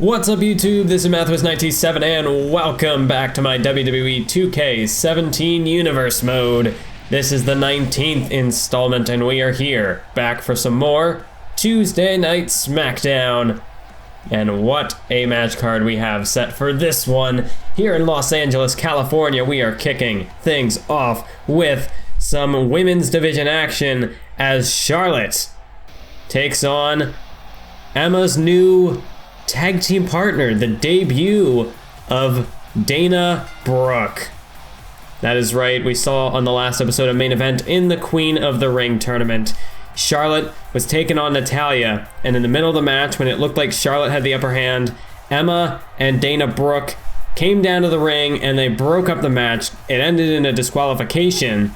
What's up YouTube, this is Mathwas97 and welcome back to my WWE 2K17 Universe Mode. This is the 19th installment and we are here, back for some more Tuesday Night SmackDown. And what a match card we have set for this one. Here in Los Angeles, California, we are kicking things off with some women's division action as Charlotte takes on Emma's new tag team partner, the debut of Dana Brooke. That is right, we saw on the last episode of Main Event in the Queen of the Ring tournament, Charlotte was taking on Natalya, and in the middle of the match, when it looked like Charlotte had the upper hand, Emma and Dana Brooke came down to the ring and they broke up the match. It ended in a disqualification.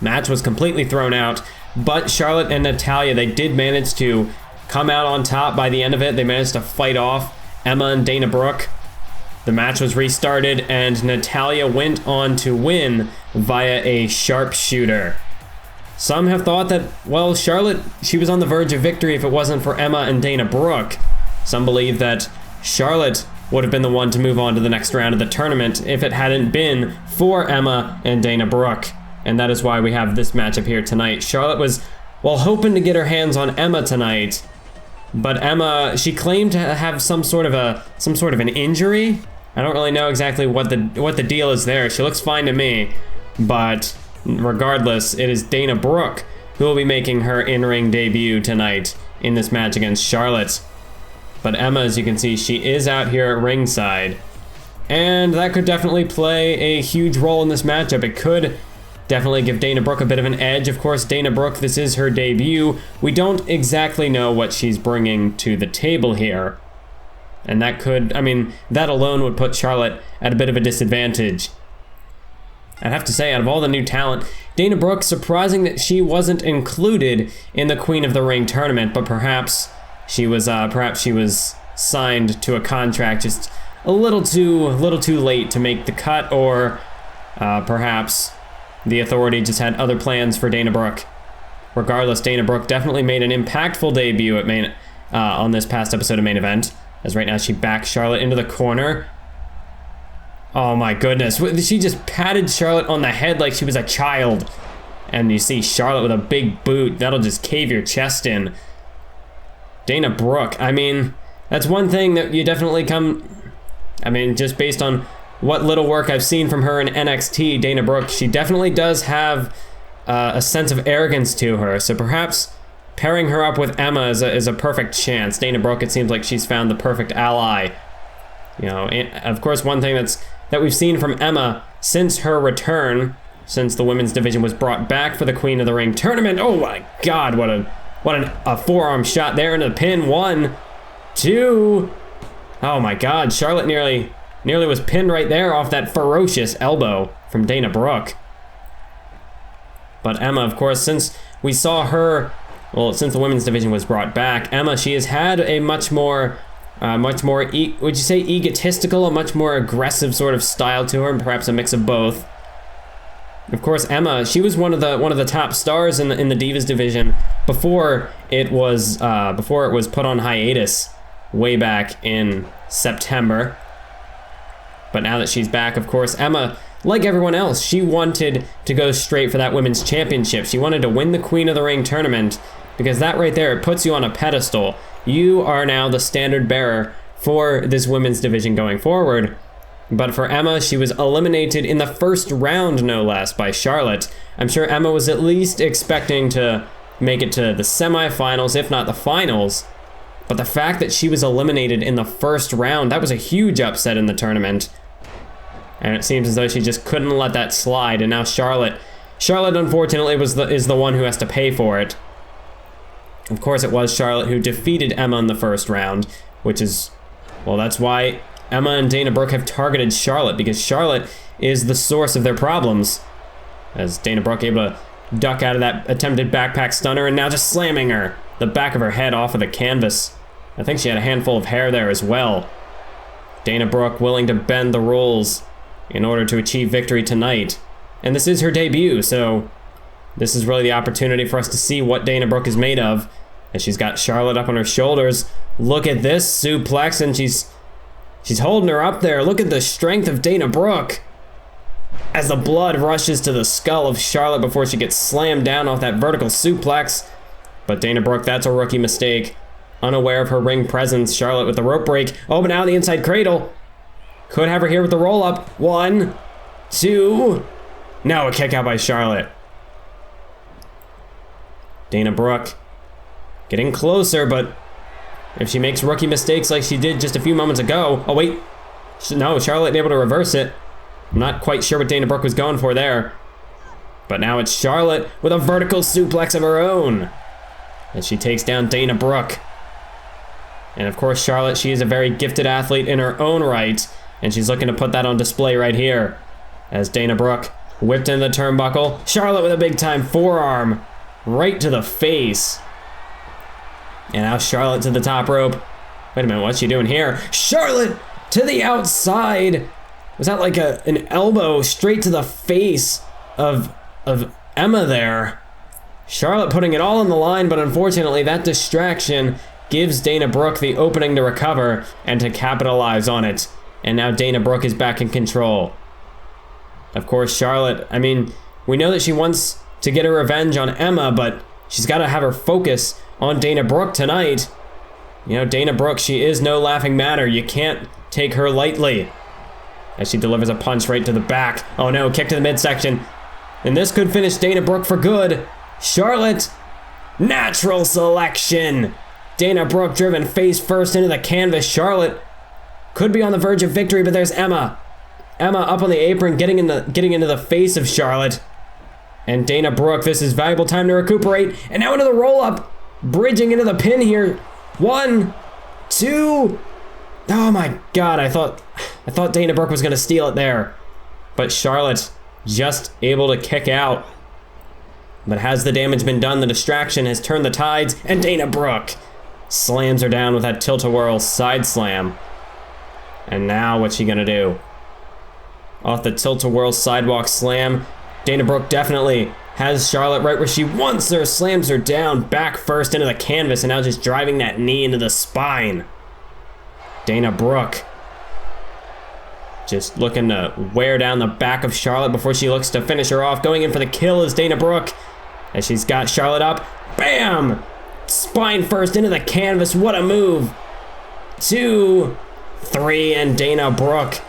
Match was completely thrown out, but Charlotte and Natalya, they did manage to come out on top by the end of it. They managed to fight off Emma and Dana Brooke. The match was restarted and Natalya went on to win via a sharpshooter. Some have thought that, well, Charlotte, she was on the verge of victory if it wasn't for Emma and Dana Brooke. Some believe that Charlotte would have been the one to move on to the next round of the tournament if it hadn't been for Emma and Dana Brooke. And that is why we have this matchup here tonight. Charlotte was, well, hoping to get her hands on Emma tonight, but Emma, she claimed to have some sort of an injury. I don't really know exactly what the deal is there. She looks fine to me, but regardless, it is Dana Brooke who will be making her in-ring debut tonight in this match against Charlotte. But Emma, as you can see, she is out here at ringside, and that could definitely play a huge role in this matchup. It could definitely give Dana Brooke a bit of an edge. Of course, Dana Brooke, this is her debut. We don't exactly know what she's bringing to the table here. And that could, I mean, that alone would put Charlotte at a bit of a disadvantage. I'd have to say, out of all the new talent, Dana Brooke, surprising that she wasn't included in the Queen of the Ring tournament, but perhaps she was signed to a contract just a little too late to make the cut, or perhaps the Authority just had other plans for Dana Brooke. Regardless, Dana Brooke definitely made an impactful debut at on this past episode of Main Event, as right now she backs Charlotte into the corner. Oh my goodness, she just patted Charlotte on the head like she was a child. And you see Charlotte with a big boot, that'll just cave your chest in. Dana Brooke, I mean, that's one thing that you definitely just based on what little work I've seen from her in NXT, Dana Brooke, she definitely does have a sense of arrogance to her. So perhaps pairing her up with Emma is a perfect chance. Dana Brooke, it seems like she's found the perfect ally. You know, of course, one thing that we've seen from Emma since her return, since the women's division was brought back for the Queen of the Ring tournament. Oh my God, what a forearm shot there into the pin. 1, 2. Oh my God, Charlotte nearly was pinned right there off that ferocious elbow from Dana Brooke. But Emma, of course, since we saw her, well, since the women's division was brought back, Emma, she has had a much more, would you say egotistical, a much more aggressive sort of style to her, and perhaps a mix of both. Of course, Emma, she was one of the top stars in the Divas division before it was put on hiatus way back in September. But now that she's back, of course, Emma, like everyone else, she wanted to go straight for that women's championship. She wanted to win the Queen of the Ring tournament, because that right there, it puts you on a pedestal. You are now the standard bearer for this women's division going forward. But for Emma, she was eliminated in the first round, no less, by Charlotte. I'm sure Emma was at least expecting to make it to the semifinals, if not the finals. But the fact that she was eliminated in the first round, that was a huge upset in the tournament. And it seems as though she just couldn't let that slide. And now Charlotte unfortunately is the one who has to pay for it. Of course, it was Charlotte who defeated Emma in the first round, which is, well, that's why Emma and Dana Brooke have targeted Charlotte, because Charlotte is the source of their problems. As Dana Brooke able to duck out of that attempted backpack stunner and now just slamming the back of her head off of the canvas. I think she had a handful of hair there as well. Dana Brooke willing to bend the rules in order to achieve victory tonight. And this is her debut, so This is really the opportunity for us to see what Dana Brooke is made of, as she's got Charlotte up on her shoulders, Look at this suplex, and she's holding her up there. Look at the strength of Dana Brooke. As the blood rushes to the skull of Charlotte before she gets slammed down off that vertical suplex. But Dana Brooke, that's a rookie mistake. Unaware of her ring presence, Charlotte with the rope break. Oh, but now the inside cradle. Could have her here with the roll up. 1, 2. No, a kick out by Charlotte. Dana Brooke getting closer, but if she makes rookie mistakes like she did just a few moments ago. Oh, wait. No, Charlotte able to reverse it. I'm not quite sure what Dana Brooke was going for there. But now it's Charlotte with a vertical suplex of her own. As she takes down Dana Brooke. And of course, Charlotte, she is a very gifted athlete in her own right. And she's looking to put that on display right here. As Dana Brooke whipped into the turnbuckle. Charlotte with a big time forearm. Right to the face. And now Charlotte to the top rope. Wait a minute, what's she doing here? Charlotte to the outside. Was that like an elbow straight to the face of Emma there? Charlotte putting it all on the line, but unfortunately that distraction gives Dana Brooke the opening to recover and to capitalize on it. And now Dana Brooke is back in control. Of course, Charlotte, I mean, we know that she wants to get her revenge on Emma, but she's got to have her focus on Dana Brooke tonight. You know, Dana Brooke, she is no laughing matter. You can't take her lightly. As she delivers a punch right to the back. Oh no, kick to the midsection. And this could finish Dana Brooke for good. Charlotte, natural selection. Dana Brooke driven face first into the canvas. Charlotte could be on the verge of victory, but there's Emma. Emma up on the apron, getting into the face of Charlotte. And Dana Brooke, this is valuable time to recuperate. And now into the roll-up. Bridging into the pin here. 1, 2. Oh my God, I thought Dana Brooke was gonna steal it there. But Charlotte just able to kick out. But has the damage been done? The distraction has turned the tides, and Dana Brooke slams her down with that tilt-a-whirl side slam. And now what's she gonna do? Off the tilt-a-whirl sidewalk slam, Dana Brooke definitely has Charlotte right where she wants her, slams her down, back first into the canvas, and now just driving that knee into the spine. Dana Brooke just looking to wear down the back of Charlotte before she looks to finish her off. Going in for the kill is Dana Brooke, as she's got Charlotte up. Bam! Spine first into the canvas, what a move. 2, 3, and Dana Brooke,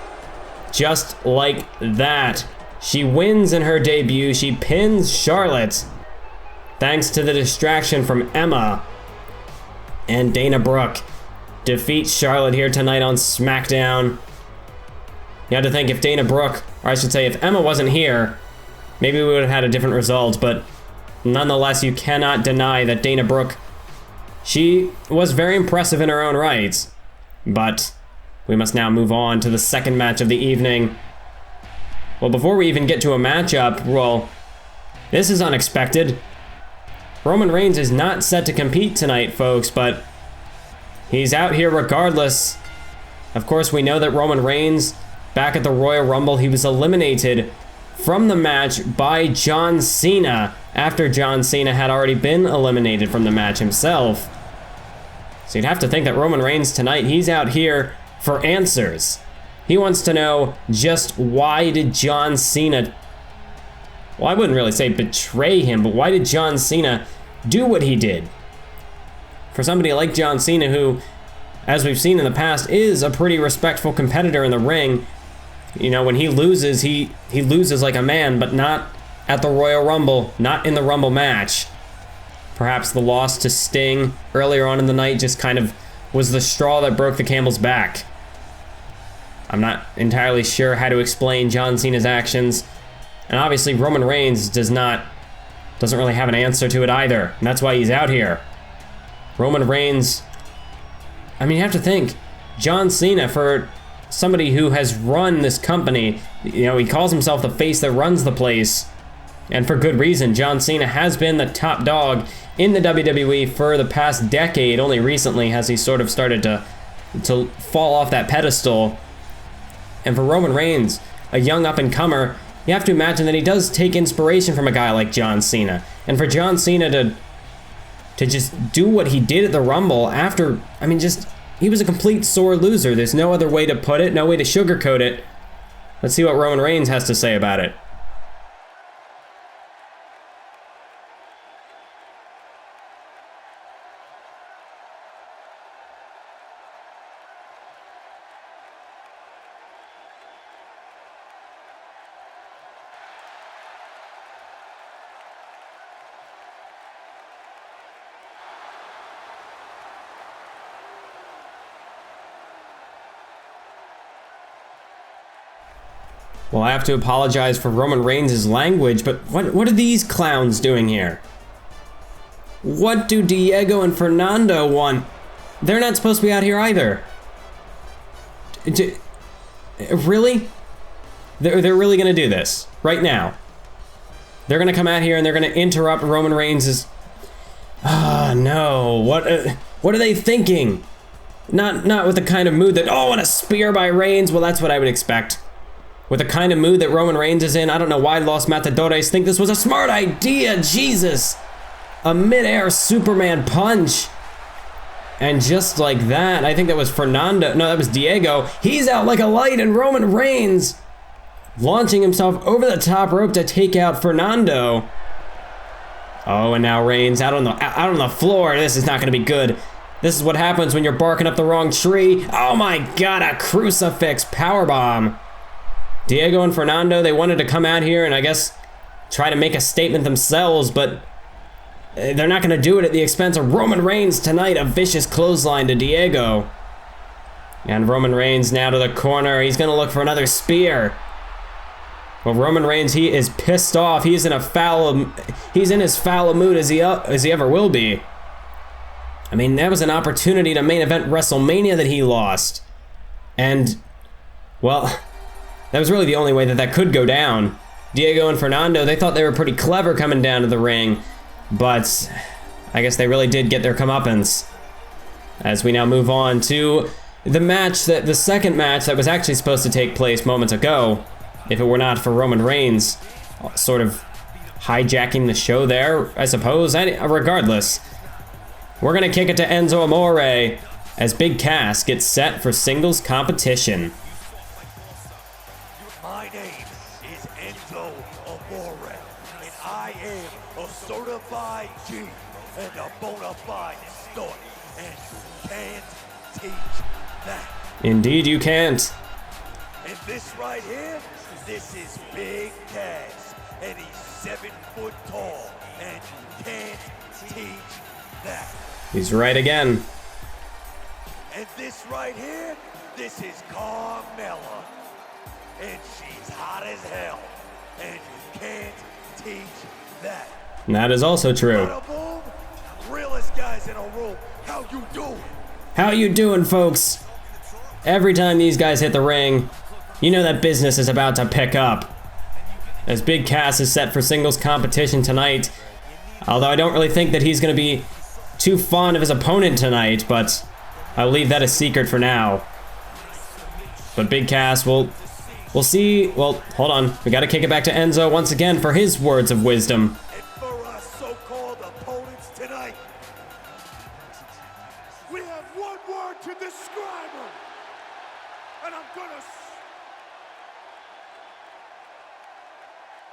just like that, she wins in her debut. She pins Charlotte thanks to the distraction from Emma. And Dana Brooke defeats Charlotte here tonight on SmackDown. You have to think, if Dana Brooke, or I should say if Emma wasn't here, maybe we would have had a different result, but nonetheless, you cannot deny that Dana Brooke, she was very impressive in her own right. But we must now move on to the second match of the evening. Well, before we even get to a matchup, well, this is unexpected. Roman Reigns is not set to compete tonight, folks, but he's out here regardless. Of course, we know that Roman Reigns, back at the Royal Rumble, he was eliminated from the match by John Cena after John Cena had already been eliminated from the match himself. So you'd have to think that Roman Reigns tonight, he's out here for answers. He wants to know just why did John Cena, well, I wouldn't really say betray him, but why did John Cena do what he did? For somebody like John Cena, who, as we've seen in the past, is a pretty respectful competitor in the ring. You know, when he loses, he loses like a man, but not at the Royal Rumble, not in the Rumble match. Perhaps the loss to Sting earlier on in the night just kind of was the straw that broke the camel's back. I'm not entirely sure how to explain John Cena's actions. And obviously Roman Reigns doesn't really have an answer to it either. And that's why he's out here. Roman Reigns, I mean, you have to think, John Cena, for somebody who has run this company, you know, he calls himself the face that runs the place. And for good reason. John Cena has been the top dog in the WWE for the past decade. Only recently has he sort of started to fall off that pedestal. And for Roman Reigns, a young up-and-comer, you have to imagine that he does take inspiration from a guy like John Cena. And for John Cena to to just do what he did at the Rumble after, I mean, just, he was a complete sore loser. There's no other way to put it, no way to sugarcoat it. Let's see what Roman Reigns has to say about it. Well, I have to apologize for Roman Reigns' language, but what are these clowns doing here? What do Diego and Fernando want? They're not supposed to be out here either. Really? They're really gonna do this right now. They're gonna come out here and they're gonna interrupt Roman Reigns'. Ah, no. What are they thinking? Not with the kind of mood that, oh, and a spear by Reigns. Well, that's what I would expect. With the kind of mood that Roman Reigns is in, I don't know why Los Matadores think this was a smart idea. Jesus. A mid-air Superman punch. And just like that, I think that was Fernando. No, that was Diego. He's out like a light, and Roman Reigns launching himself over the top rope to take out Fernando. Oh, and now Reigns out on the floor. This is not going to be good. This is what happens when you're barking up the wrong tree. Oh my God, a crucifix powerbomb. Diego and Fernando, they wanted to come out here and I guess try to make a statement themselves, but they're not going to do it at the expense of Roman Reigns tonight. A vicious clothesline to Diego. And Roman Reigns now to the corner. He's going to look for another spear. Well, Roman Reigns, he is pissed off. He's in as foul a mood as he ever will be. I mean, that was an opportunity to main event WrestleMania that he lost. And, well, that was really the only way that could go down. Diego and Fernando, they thought they were pretty clever coming down to the ring, but I guess they really did get their comeuppance. As we now move on to the second match that was actually supposed to take place moments ago, if it were not for Roman Reigns sort of hijacking the show there, I suppose. Regardless, we're gonna kick it to Enzo Amore as Big Cass gets set for singles competition. My name is Enzo Amore, and I am a certified G and a bona fide stud, and you can't teach that. Indeed you can't. And this right here, this is Big Cass, and he's 7 foot tall, and you can't teach that. He's right again. And this right here, this is Carmella, and she's hot as hell, and you can't teach that. And that is also true. Bada boom, realest guys in a room, how you doing? How you doing, folks? Every time these guys hit the ring, you know that business is about to pick up. As Big Cass is set for singles competition tonight, although I don't really think that he's going to be too fond of his opponent tonight, but I'll leave that a secret for now. But Big Cass, we'll see. Well, hold on. We got to kick it back to Enzo once again for his words of wisdom. And for our so-called opponents tonight, we have one word to describe them, and I'm gonna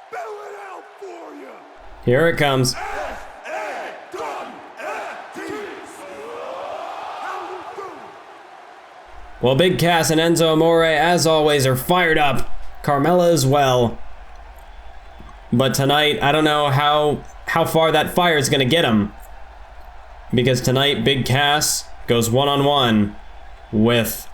spell it out for you. Here it comes. Well, Big Cass and Enzo Amore, as always, are fired up. Carmella as well. But tonight, I don't know how far that fire is going to get him. Because tonight, Big Cass goes one-on-one with...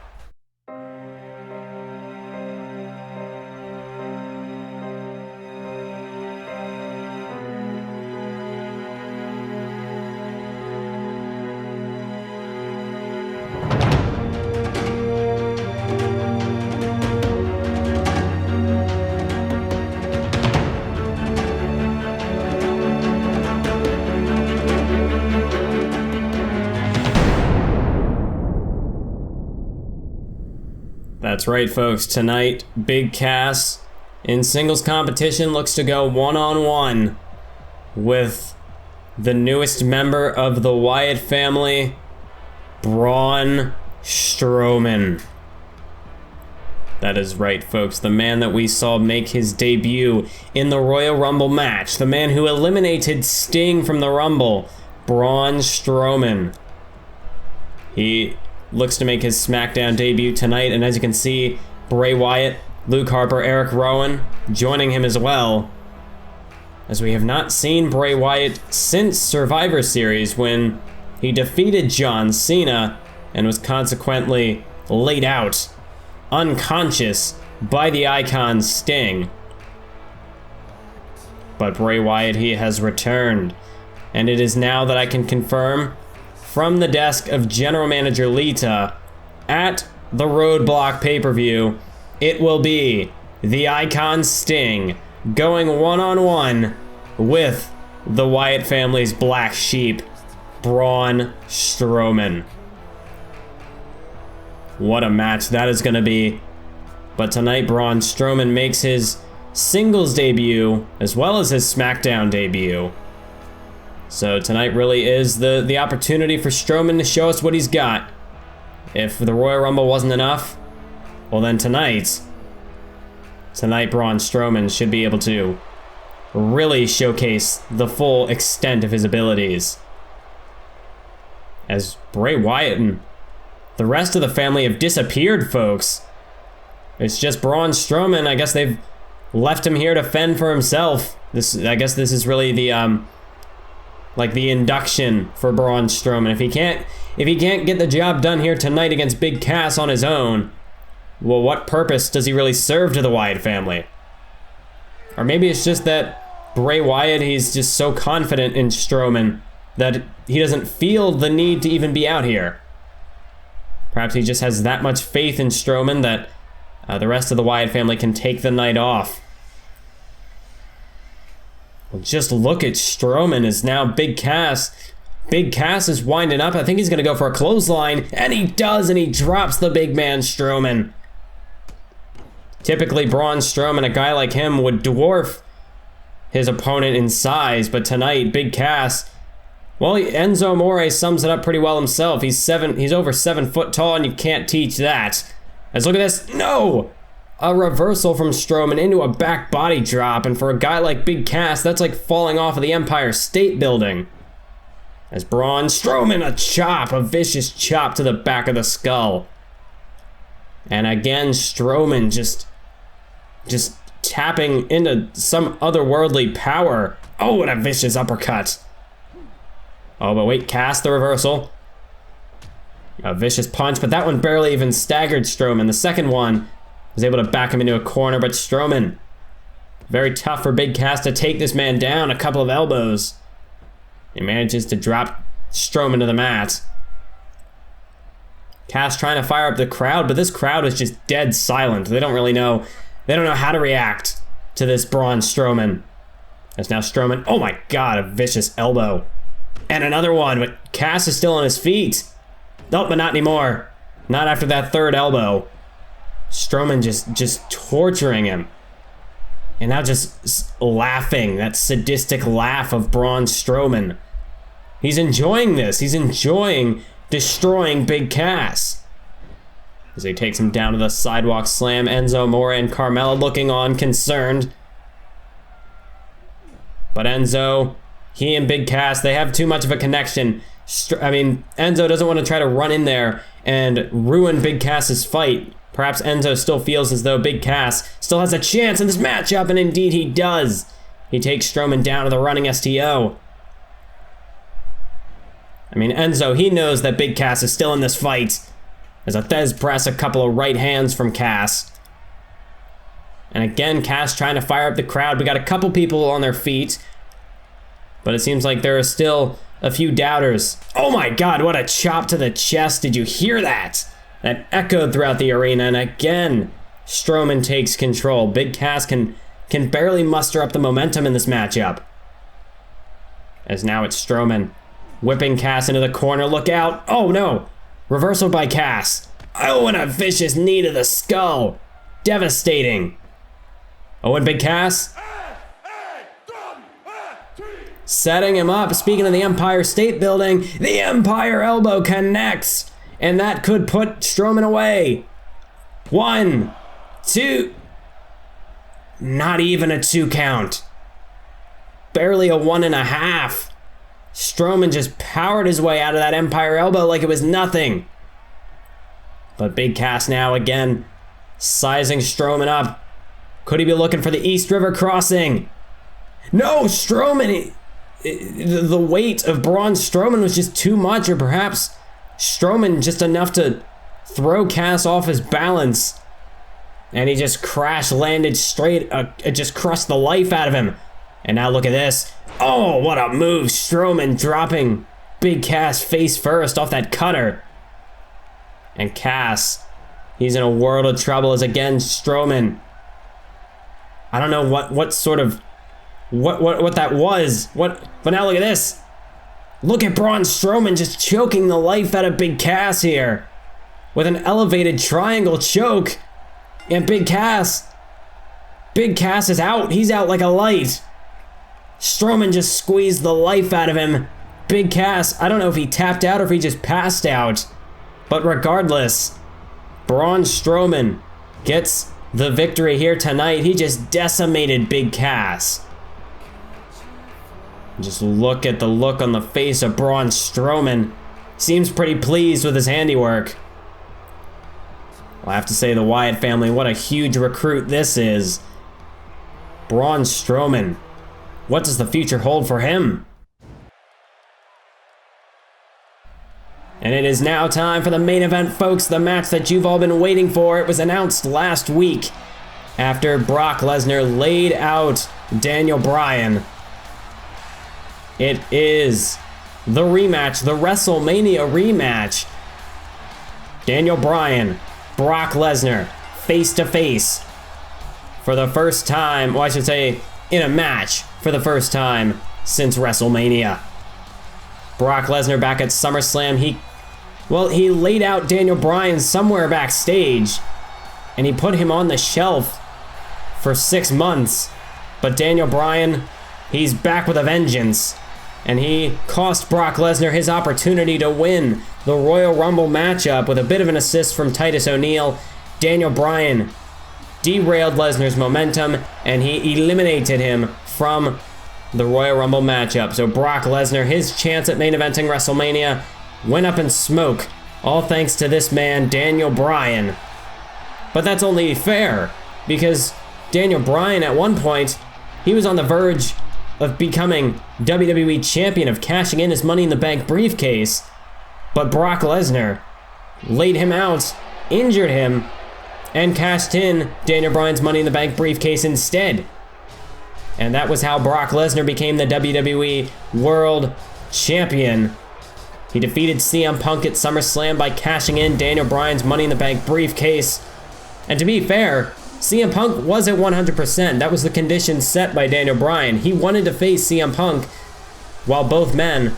That's right, folks. Tonight, Big Cass in singles competition looks to go one-on-one with the newest member of the Wyatt family, Braun Strowman. That is right, folks. The man that we saw make his debut in the Royal Rumble match. The man who eliminated Sting from the Rumble, Braun Strowman. He looks to make his SmackDown debut tonight, and as you can see, Bray Wyatt, Luke Harper, Eric Rowan joining him as well, as we have not seen Bray Wyatt since Survivor Series, when he defeated John Cena and was consequently laid out unconscious by the Icon Sting. But Bray Wyatt, he has returned, and it is now that I can confirm from the desk of General Manager Lita at the Roadblock pay-per-view, it will be the Icon Sting going one-on-one with the Wyatt family's black sheep, Braun Strowman. What a match that is going to be. But tonight, Braun Strowman makes his singles debut as well as his SmackDown debut. So tonight really is the opportunity for Strowman to show us what he's got. If the Royal Rumble wasn't enough, well then tonight Braun Strowman should be able to really showcase the full extent of his abilities. As Bray Wyatt and the rest of the family have disappeared, folks. It's just Braun Strowman. I guess they've left him here to fend for himself. I guess this is really the like the induction for Braun Strowman. If he can't get the job done here tonight against Big Cass on his own, well, what purpose does he really serve to the Wyatt family? Or maybe it's just that Bray Wyatt, he's just so confident in Strowman that he doesn't feel the need to even be out here. Perhaps he just has that much faith in Strowman that the rest of the Wyatt family can take the night off. Well, just look at Strowman as now Big Cass. Big Cass is winding up. I think he's going to go for a clothesline, and he does, and he drops the big man Strowman. Typically, Braun Strowman, a guy like him, would dwarf his opponent in size, but tonight, Big Cass, well, Enzo Amore sums it up pretty well himself. He's over 7 foot tall, and you can't teach that. Let's look at this. No! A reversal from Strowman into a back body drop, and for a guy like Big Cass, that's like falling off of the Empire State Building. As Braun Strowman, a vicious chop to the back of the skull. And again, Strowman just tapping into some otherworldly power. Oh, what a vicious uppercut. Oh, but wait, Cass the reversal. A vicious punch, but that one barely even staggered Strowman. The second one was able to back him into a corner, but Strowman, very tough for Big Cass to take this man down. A couple of elbows. He manages to drop Strowman to the mat. Cass trying to fire up the crowd, but this crowd is just dead silent. They don't know how to react to this Braun Strowman. As now Strowman, oh my god, a vicious elbow. And another one, but Cass is still on his feet. Nope, but not anymore. Not after that third elbow. Strowman just torturing him. And now just laughing, that sadistic laugh of Braun Strowman. He's enjoying this. He's enjoying destroying Big Cass. As he takes him down to the sidewalk slam, Enzo Amore and Carmella looking on, concerned. But Enzo, he and Big Cass, they have too much of a connection. Enzo doesn't want to try to run in there and ruin Big Cass's fight. Perhaps Enzo still feels as though Big Cass still has a chance in this matchup, and indeed he does. He takes Strowman down to the running STO. Enzo, he knows that Big Cass is still in this fight. As a Thez press, a couple of right hands from Cass. And again, Cass trying to fire up the crowd. We got a couple people on their feet, but it seems like there are still a few doubters. Oh my god, what a chop to the chest. Did you hear that? That echoed throughout the arena, and again, Strowman takes control. Big Cass can barely muster up the momentum in this matchup. As now it's Strowman whipping Cass into the corner. Look out. Oh no. Reversal by Cass. Oh, and a vicious knee to the skull. Devastating. Oh, and Big Cass. setting him up. Speaking of the Empire State Building, the Empire Elbow connects, and that could put Strowman away. 1, 2, not even a 2 count. Barely a 1.5. Strowman just powered his way out of that Empire Elbow like it was nothing. But Big Cass now again sizing Strowman up. Could he be looking for the East River Crossing? No, Strowman, the weight of Braun Strowman was just too much, or perhaps Strowman just enough to throw Cass off his balance. And he just crash landed straight, it just crushed the life out of him. And now look at this. Oh, what a move. Strowman dropping Big Cass face first off that cutter. And Cass, he's in a world of trouble as again Strowman. I don't know what sort of, what that was. But now look at this. Look at Braun Strowman just choking the life out of Big Cass here. With an elevated triangle choke. And Big Cass is out. He's out like a light. Strowman just squeezed the life out of him. Big Cass, I don't know if he tapped out or if he just passed out. But regardless, Braun Strowman gets the victory here tonight. He just decimated Big Cass. Just look at the look on the face of Braun Strowman. Seems pretty pleased with his handiwork. Well, I have to say, the Wyatt family, what a huge recruit this is. Braun Strowman. What does the future hold for him? And it is now time for the main event, folks. The match that you've all been waiting for. It was announced last week after Brock Lesnar laid out Daniel Bryan. It is the rematch, the WrestleMania rematch. Daniel Bryan, Brock Lesnar, face to face for the first time, well, I should say in a match for the first time since WrestleMania. Brock Lesnar back at SummerSlam, he laid out Daniel Bryan somewhere backstage and he put him on the shelf for 6 months. But Daniel Bryan, he's back with a vengeance. And he cost Brock Lesnar his opportunity to win the Royal Rumble matchup with a bit of an assist from Titus O'Neil. Daniel Bryan derailed Lesnar's momentum and he eliminated him from the Royal Rumble matchup. So Brock Lesnar, his chance at main eventing WrestleMania went up in smoke, all thanks to this man, Daniel Bryan. But that's only fair, because Daniel Bryan at one point, he was on the verge of becoming WWE Champion, of cashing in his Money in the Bank briefcase, but Brock Lesnar laid him out, injured him, and cashed in Daniel Bryan's Money in the Bank briefcase instead. And that was how Brock Lesnar became the WWE World Champion. He defeated CM Punk at SummerSlam by cashing in Daniel Bryan's Money in the Bank briefcase. And to be fair, CM Punk was at 100%. That was the condition set by Daniel Bryan. He wanted to face CM Punk while both men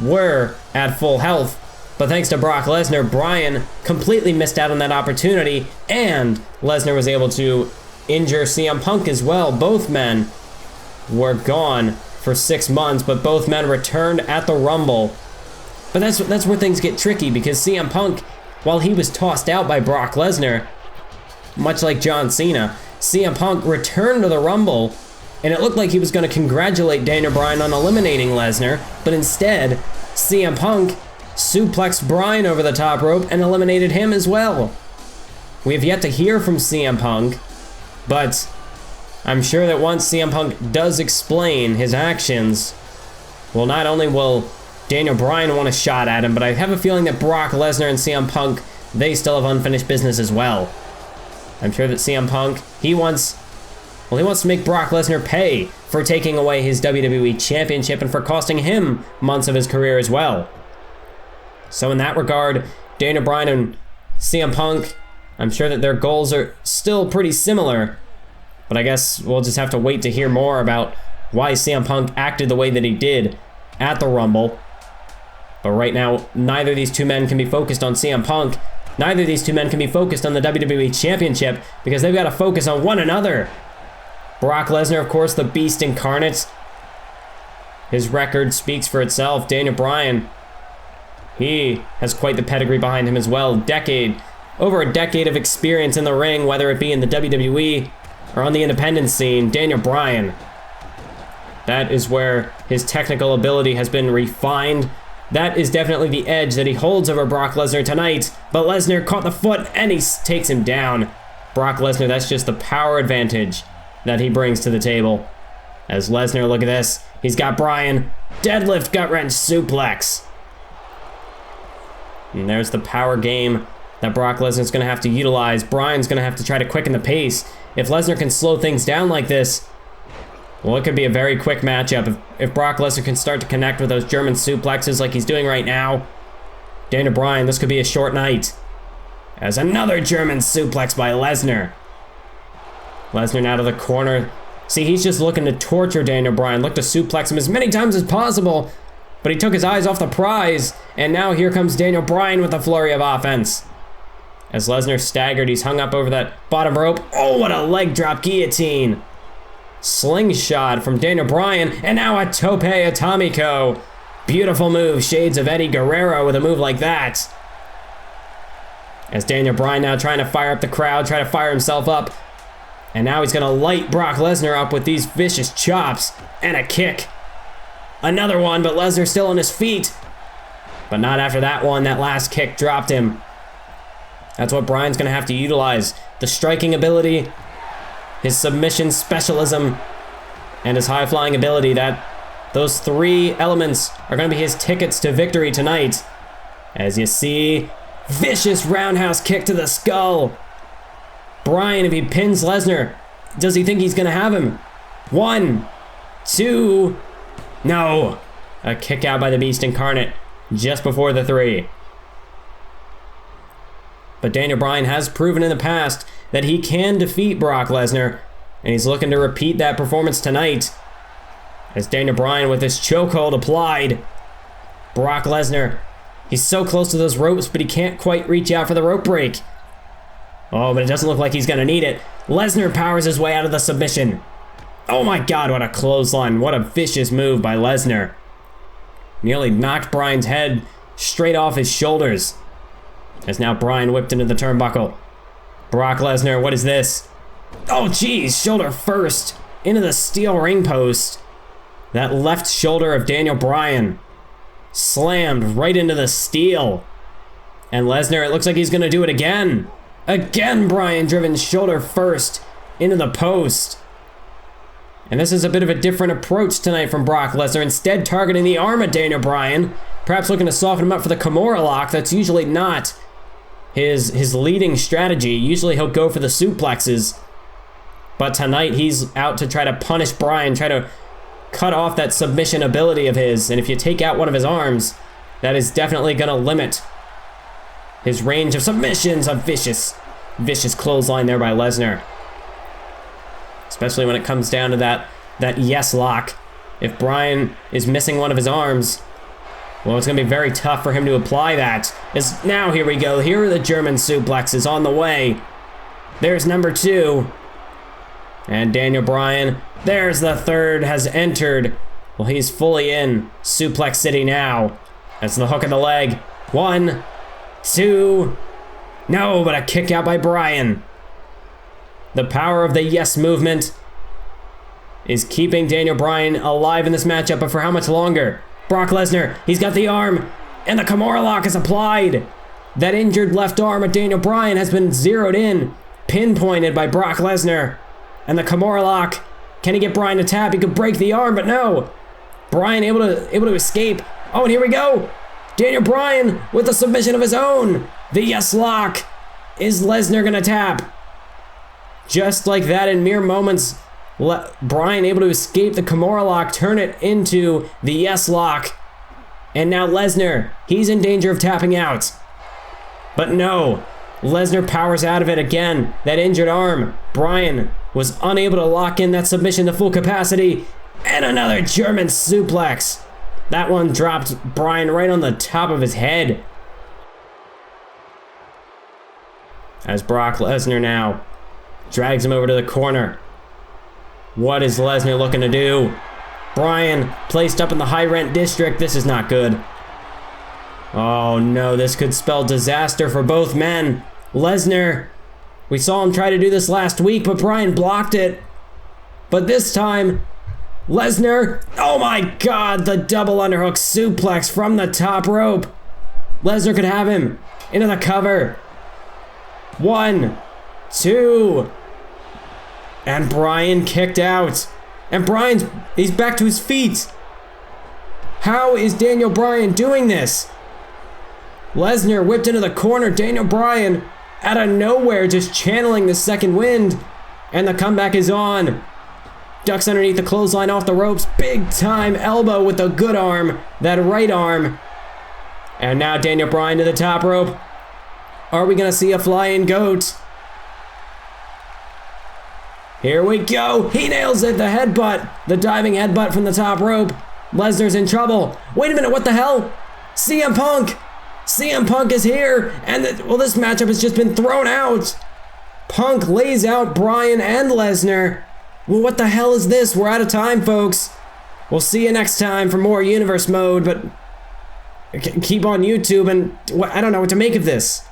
were at full health. But thanks to Brock Lesnar, Bryan completely missed out on that opportunity, and Lesnar was able to injure CM Punk as well. Both men were gone for 6 months, but both men returned at the Rumble. But that's where things get tricky, because CM Punk, while he was tossed out by Brock Lesnar, much like John Cena, CM Punk returned to the Rumble, and it looked like he was going to congratulate Daniel Bryan on eliminating Lesnar, but instead, CM Punk suplexed Bryan over the top rope and eliminated him as well. We have yet to hear from CM Punk, but I'm sure that once CM Punk does explain his actions, well, not only will Daniel Bryan want a shot at him, but I have a feeling that Brock Lesnar and CM Punk, they still have unfinished business as well. I'm sure that CM Punk, he wants to make Brock Lesnar pay for taking away his WWE Championship and for costing him months of his career as well. So in that regard, Daniel Bryan and CM Punk, I'm sure that their goals are still pretty similar, but I guess we'll just have to wait to hear more about why CM Punk acted the way that he did at the Rumble. But right now, neither of these two men can be focused on CM Punk. Neither of these two men can be focused on the WWE Championship, because they've got to focus on one another. Brock Lesnar, of course, the Beast Incarnate. His record speaks for itself. Daniel Bryan, he has quite the pedigree behind him as well. Over a decade of experience in the ring, whether it be in the WWE or on the independent scene. Daniel Bryan, that is where his technical ability has been refined. That is definitely the edge that he holds over Brock Lesnar tonight. But Lesnar caught the foot and he takes him down. Brock Lesnar, that's just the power advantage that he brings to the table. As Lesnar, look at this. He's got Bryan. Deadlift, gut wrench, suplex. And there's the power game that Brock Lesnar's going to have to utilize. Bryan's going to have to try to quicken the pace. If Lesnar can slow things down like this, well, it could be a very quick matchup. If Brock Lesnar can start to connect with those German suplexes like he's doing right now, Daniel Bryan, this could be a short night. As another German suplex by Lesnar. Lesnar now to the corner. See, he's just looking to torture Daniel Bryan. Look to suplex him as many times as possible. But he took his eyes off the prize. And now here comes Daniel Bryan with a flurry of offense. As Lesnar staggered, he's hung up over that bottom rope. Oh, what a leg drop guillotine. Slingshot from Daniel Bryan. And now a tope atomico. Beautiful move. Shades of Eddie Guerrero with a move like that. As Daniel Bryan now trying to fire up the crowd, trying to fire himself up. And now he's going to light Brock Lesnar up with these vicious chops and a kick. Another one, but Lesnar still on his feet. But not after that one. That last kick dropped him. That's what Bryan's going to have to utilize. The striking ability, his submission specialism, and his high-flying ability. Those three elements are going to be his tickets to victory tonight. As you see, vicious roundhouse kick to the skull. Bryan, if he pins Lesnar, does he think he's going to have him? 1, 2, no. A kick out by the Beast Incarnate just before the 3. But Daniel Bryan has proven in the past that he can defeat Brock Lesnar, and he's looking to repeat that performance tonight. As Daniel Bryan with his chokehold applied. Brock Lesnar, he's so close to those ropes, but he can't quite reach out for the rope break. Oh, but it doesn't look like he's going to need it. Lesnar powers his way out of the submission. Oh my God, what a clothesline. What a vicious move by Lesnar. Nearly knocked Bryan's head straight off his shoulders. As now Bryan whipped into the turnbuckle. Brock Lesnar, what is this? Oh geez, shoulder first. Into the steel ring post. That left shoulder of Daniel Bryan slammed right into the steel. And Lesnar, it looks like he's going to do it again. Again, Bryan driven shoulder first into the post. And this is a bit of a different approach tonight from Brock Lesnar, instead targeting the arm of Daniel Bryan, perhaps looking to soften him up for the Kimura lock. That's usually not his leading strategy. Usually he'll go for the suplexes. But tonight he's out to try to punish Bryan, try to cut off that submission ability of his. And if you take out one of his arms, that is definitely going to limit his range of submissions. A vicious clothesline there by Lesnar. Especially when it comes down to that yes lock. If Bryan is missing one of his arms, well, it's going to be very tough for him to apply that. Now here we go. Here are the German suplexes on the way. There's number 2. And Daniel Bryan, there's the 3rd, has entered. Well, he's fully in Suplex City now. That's the hook of the leg. 1, 2, no, but a kick out by Bryan. The power of the yes movement is keeping Daniel Bryan alive in this matchup, but for how much longer? Brock Lesnar, he's got the arm, and the Kimura lock is applied. That injured left arm of Daniel Bryan has been zeroed in, pinpointed by Brock Lesnar. And the Kimura lock, can he get Bryan to tap? He could break the arm, but no. Bryan able to escape. Oh, and here we go. Daniel Bryan with a submission of his own. The yes lock. Is Lesnar gonna tap? Just like that, in mere moments, Bryan able to escape the Kimura lock, turn it into the yes lock. And now Lesnar, he's in danger of tapping out. But no, Lesnar powers out of it again. That injured arm. Bryan was unable to lock in that submission to full capacity. And another German suplex. That one dropped Bryan right on the top of his head. As Brock Lesnar now drags him over to the corner. What is Lesnar looking to do? Bryan placed up in the high rent district. This is not good. Oh no, this could spell disaster for both men. Lesnar, we saw him try to do this last week, but Bryan blocked it. But this time, Lesnar, oh my God, the double underhook suplex from the top rope. Lesnar could have him into the cover. 1, 2, and Bryan kicked out. And he's back to his feet. How is Daniel Bryan doing this? Lesnar whipped into the corner. Daniel Bryan, out of nowhere, just channeling the second wind. And the comeback is on. Ducks underneath the clothesline off the ropes. Big time elbow with the good arm. That right arm. And now Daniel Bryan to the top rope. Are we going to see a flying goat? Here we go. He nails it. The headbutt. The diving headbutt from the top rope. Lesnar's in trouble. Wait a minute. What the hell? CM Punk. CM Punk is here. And this matchup has just been thrown out. Punk lays out Bryan and Lesnar. Well, what the hell is this? We're out of time, folks. We'll see you next time for more Universe Mode, but keep on YouTube, and I don't know what to make of this.